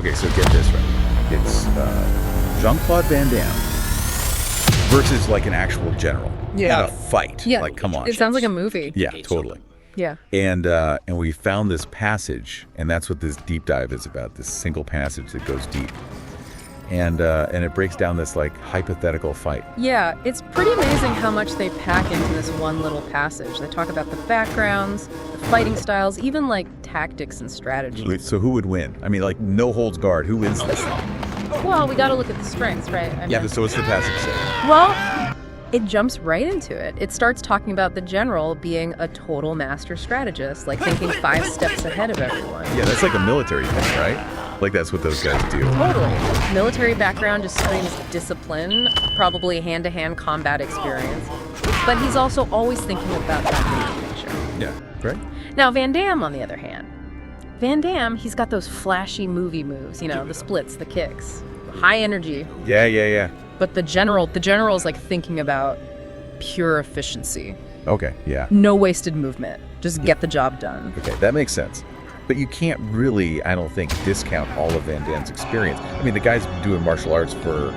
Okay, so get this right. It's Jean-Claude Van Damme versus like an actual general. Yeah. At a fight. Yeah. Like, come on. It sounds like a movie. Yeah, totally. Yeah. And we found this passage, and that's what this deep dive is about, this single passage that goes deep. And it breaks down this like hypothetical fight. Yeah, it's pretty amazing how much they pack into this one little passage. They talk about the backgrounds, the fighting styles, even like tactics and strategies. So who would win? I mean, like, no holds barred. Who wins this? Well, we got to look at the strengths, right? I mean, So what's the passage say? well, it jumps right into it. It starts talking about the general being a total master strategist, like thinking 5 steps ahead of everyone. Yeah, that's like a military thing, right? Like, that's what those guys do. Totally. Military background just screams discipline, probably hand-to-hand combat experience. But he's also always thinking about that big picture. Yeah, right? Now, Van Damme, on the other hand, Van Damme, he's got those flashy movie moves, you know, the splits, the kicks, high energy. Yeah. But the general is like thinking about pure efficiency. Okay, yeah. No wasted movement. Just get the job done. Okay, that makes sense. But you can't really, I don't think, discount all of Van Damme's experience. I mean, the guy's been doing martial arts for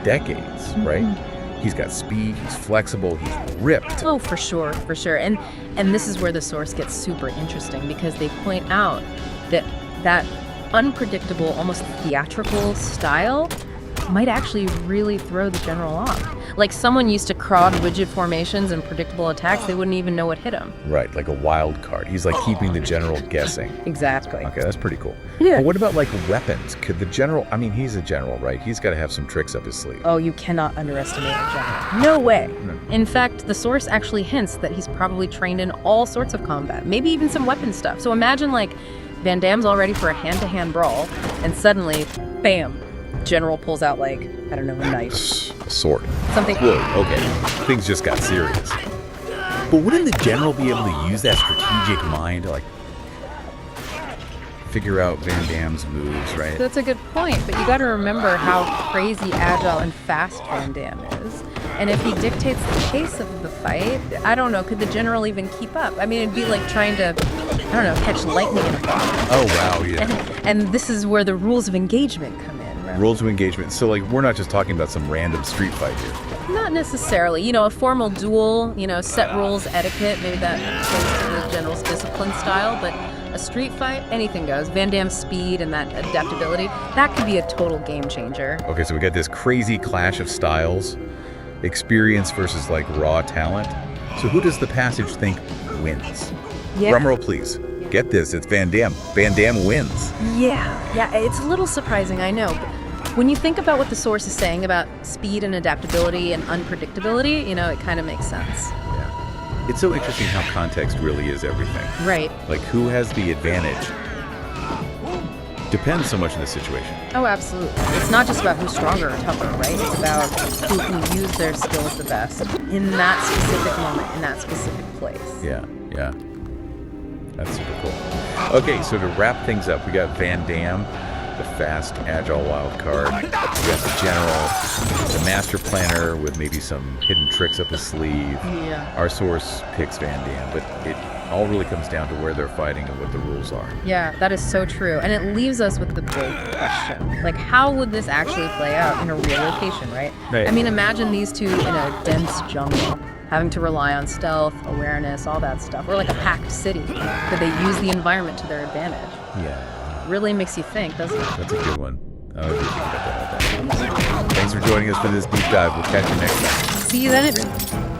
decades, right? He's got speed, he's flexible, he's ripped. Oh, for sure. And this is where the source gets super interesting, because they point out that unpredictable, almost theatrical style might actually really throw the general off. Like, someone used to crowd rigid formations and predictable attacks, they wouldn't even know what hit him. Right, like a wild card. He's like keeping the general guessing. Exactly. Okay, that's pretty cool. Yeah. But what about like weapons? Could the general, I mean, he's a general, right? He's got to have some tricks up his sleeve. Oh, you cannot underestimate a general. No way. In fact, the source actually hints that he's probably trained in all sorts of combat, maybe even some weapon stuff. So imagine like Van Damme's all ready for a hand-to-hand brawl, and suddenly, bam, general pulls out like, I don't know, a knife. A sword. Something. Whoa, okay. Things just got serious. But wouldn't the general be able to use that strategic mind to like figure out Van Damme's moves, right? That's a good point, but you got to remember how crazy agile and fast Van Damme is. And if he dictates the pace of the fight, I don't know, could the general even keep up? I mean, it'd be like trying to, I don't know, catch lightning in a bottle. Oh, wow, yeah. And this is where the rules of engagement come in, right? Rules of engagement. So, like, we're not just talking about some random street fight here. Not necessarily. You know, a formal duel, you know, set rules, etiquette, maybe that plays to the general's discipline style, but a street fight, anything goes. Van Damme's speed and that adaptability, that could be a total game changer. Okay, so we got this crazy clash of styles, experience versus, like, raw talent. So who does the passage think wins? Yeah. Drumroll, please. Get this, it's Van Damme. Van Damme wins. Yeah, it's a little surprising, I know, but when you think about what the source is saying about speed and adaptability and unpredictability, you know, it kind of makes sense. Yeah. It's so interesting how context really is everything. Right. Like, who has the advantage depends so much on the situation. Oh, absolutely. It's not just about who's stronger or tougher, right? It's about who can use their skills the best in that specific moment, in that specific place. Yeah. That's super cool. Okay, so to wrap things up, we got Van Damme, the fast, agile wild card. We got the general, the master planner with maybe some hidden tricks up his sleeve. Yeah. Our source picks Van Damme, but it all really comes down to where they're fighting and what the rules are. Yeah, that is so true. And it leaves us with the big question. Like, how would this actually play out in a real location, right? Right. I mean, imagine these two in a dense jungle, having to rely on stealth, awareness, all that stuff. Or like a packed city. Could they use the environment to their advantage? Yeah. Really makes you think, doesn't it? That's a good one. I don't think about that. Thanks for joining us for this deep dive. We'll catch you next time. See you then.